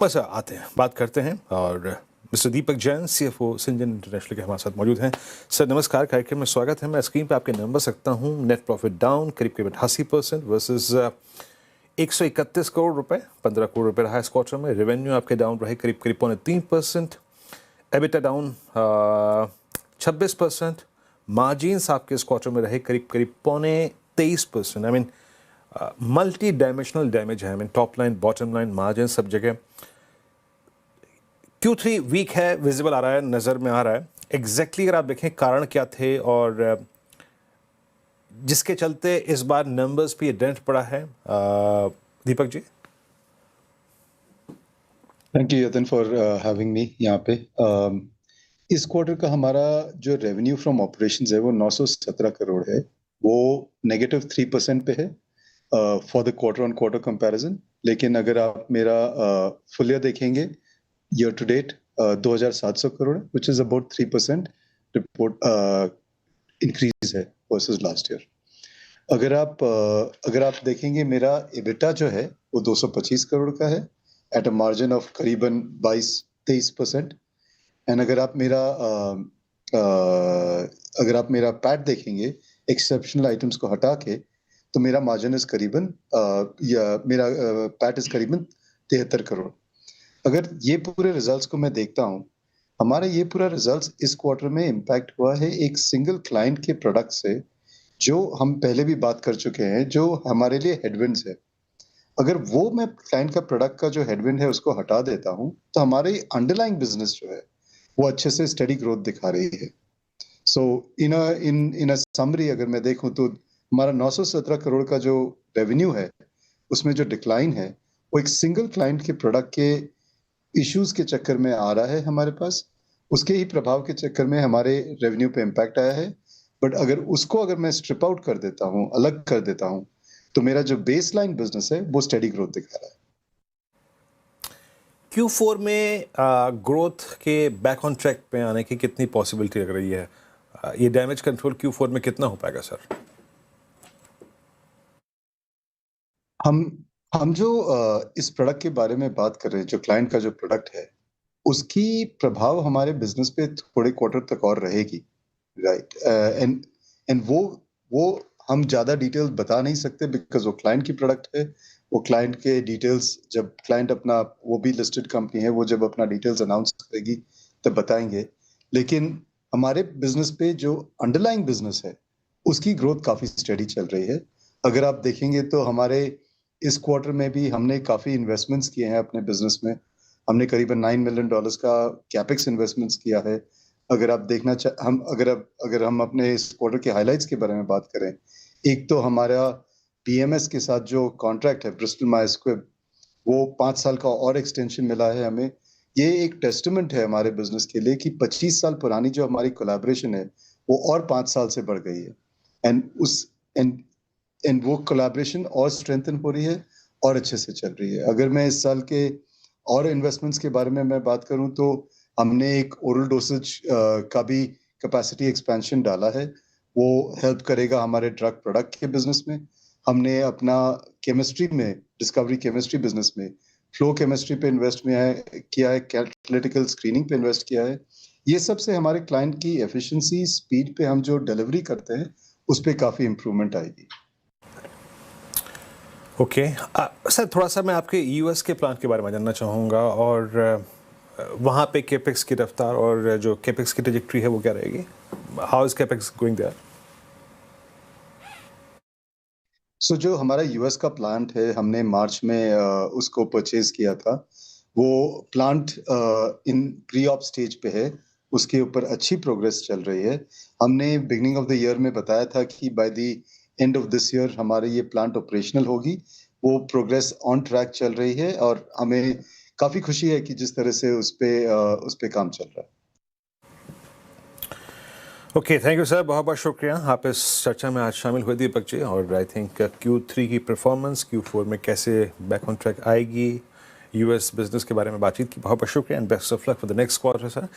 बस आते हैं, बात करते हैं और मिस्टर दीपक जैन सीएफओ सिंजन इंटरनेशनल के हमारे साथ मौजूद हैं। सर नमस्कार, कार्यक्रम में स्वागत है। मैं स्क्रीन पे आपके नंबर सकता हूँ। नेट प्रॉफिट डाउन करीब 88% वर्सेस 131 करोड़ रुपए, 15 करोड़ रुपए रहा इस क्वार्टर में। रेवेन्यू आपके डाउन रहे करीब 3%। EBITDA down 26%। मार्जिन्स आपके इस क्वार्टर में रहे करीब 23%। I mean multi dimensional damage है। I mean top line, bottom line, margin सब जगह। Q3 वीक है, विजिबल आ रहा है, नज़र में आ रहा है। एग्जैक्टली अगर आप देखें कारण क्या थे और जिसके चलते इस बार नंबर्स पे ये डेंट पड़ा है, Deepak ji. Thank you Yatan for having me यहाँ पे। इस क्वार्टर का हमारा जो रेवेन्यू फ्रॉम ऑपरेशंस है वो 917 करोड़ है। वो -3% पे है for the quarter on quarter comparison. लेकिन अगर आप मेरा फुल ईयर देखेंगे, year to date 2700 crore, which is about 3% report increase है वर्सेस लास्ट ईयर। अगर आप देखेंगे, मेरा एबिटा जो है वो 225 करोड़ का है एट अ मार्जिन ऑफ करीबन 22-23%। एंड अगर आप मेरा पैट देखेंगे एक्सेप्शनल आइटम्स को हटा के, तो मेरा मार्जिन इज करीबन मेरा पैट इज करीबन 73 करोड़। अगर ये पूरे रिजल्ट्स को मैं देखता हूँ, हमारा ये पूरा रिजल्ट्स इस क्वार्टर में इम्पैक्ट हुआ है एक सिंगल क्लाइंट के प्रोडक्ट से, जो हम पहले भी बात कर चुके हैं, जो हमारे लिए हेडविंड्स है। अगर वो मैं क्लाइंट का प्रोडक्ट का जो हेडविंड है उसको हटा देता हूँ, तो हमारी अंडरलाइंग बिजनेस जो है वो अच्छे से स्टडी ग्रोथ दिखा रही है। सो इन अ समरी अगर मैं देखूं, तो हमारा 917 करोड़ का जो रेवेन्यू है, उसमें जो डिक्लाइन है वो एक सिंगल क्लाइंट के प्रोडक्ट के इश्यूज के चक्कर में आ रहा है हमारे पास। उसके ही प्रभाव के चक्कर में हमारे रेवेन्यू पे इम्पैक्ट आया है। बट अगर मैं स्ट्रिप आउट कर देता हूँ, अलग कर देता हूँ, तो मेरा जो बेस लाइन बिजनेस है वो स्टेडी ग्रोथ दिखा रहा है। Q4 में ग्रोथ के बैक ऑन ट्रैक पे आने की कितनी पॉसिबिलिटी लग रही है? ये डैमेज कंट्रोल Q4 में कितना हो पाएगा सर? हम जो इस प्रोडक्ट के बारे में बात कर रहे हैं, जो क्लाइंट का जो प्रोडक्ट है, उसकी प्रभाव हमारे बिजनेस पे थोड़े क्वार्टर तक और रहेगी, राइट। एंड वो हम ज्यादा डिटेल्स बता नहीं सकते, बिकॉज वो क्लाइंट की प्रोडक्ट है। वो क्लाइंट के डिटेल्स, जब क्लाइंट अपना, वो भी लिस्टेड कंपनी है, वो जब अपना डिटेल्स अनाउंस करेगी तब बताएंगे। लेकिन हमारे बिजनेस पे जो अंडरलाइंग बिजनेस है उसकी ग्रोथ काफी स्टेडी चल रही है। अगर आप देखेंगे तो हमारे इस क्वार्टर में भी हमने काफी इन्वेस्टमेंट्स किए हैं अपने बिजनेस में। हमने करीबन $9 मिलियन का कैपेक्स इन्वेस्टमेंट्स किया है। अगर आप देखना अगर हम अपने इस क्वार्टर के हाइलाइट्स के बारे में बात करें, एक तो हमारा बीएमएस के साथ जो कॉन्ट्रैक्ट है, ब्रिस्टल मायर्स स्क्विब, वो 5 साल का और एक्सटेंशन मिला है हमें। ये एक टेस्टमेंट है हमारे बिजनेस के लिए कि 25 साल पुरानी जो हमारी कोलैबोरेशन है वो और 5 साल से बढ़ गई है। एंड उस एंड एंड वो कोलैबोरेशन और स्ट्रेंथन हो रही है और अच्छे से चल रही है। अगर मैं इस साल के और इन्वेस्टमेंट्स के बारे में मैं बात करूं, तो हमने एक ओरल डोसेज का भी कैपेसिटी एक्सपेंशन डाला है। वो हेल्प करेगा हमारे ड्रग प्रोडक्ट के बिजनेस में। हमने अपना केमिस्ट्री में, डिस्कवरी केमिस्ट्री बिजनेस में, फ्लो केमिस्ट्री पे इन्वेस्ट किया है, कैटालिटिकल स्क्रीनिंग पे इन्वेस्ट किया है। ये सब से हमारे क्लाइंट की एफिशिएंसी, स्पीड पे हम जो डिलीवरी करते हैं उस पर काफी इंप्रूवमेंट आएगी। ओके सर, थोड़ा सा मैं आपके यूएस के प्लान के बारे में जानना चाहूँगा और वहाँ पे केपेक्स की रफ्तार और जो केपेक्स की ट्रेजेक्ट्री है वो क्या रहेगी? How is capex going there? So जो हमारा यूएस का प्लांट है, हमने मार्च में उसको परचेज किया था। वो plant in pre op stage पे है, उसके ऊपर अच्छी प्रोग्रेस चल रही है। हमने बिगनिंग ऑफ द ईयर में बताया था कि by the end of this year हमारे ये प्लांट ऑपरेशनल होगी। वो प्रोग्रेस ऑन ट्रैक चल रही है और हमें काफी खुशी है कि जिस तरह से उस पे काम चल रहा है। ओके, थैंक यू सर, बहुत बहुत शुक्रिया। आप इस चर्चा में आज शामिल हुए दीपक जी, और आई थिंक Q3 की परफॉर्मेंस, Q4 में कैसे बैक ऑन ट्रैक आएगी, यूएस बिजनेस के बारे में बातचीत की। बहुत बहुत शुक्रिया and best of luck for the next quarter sir.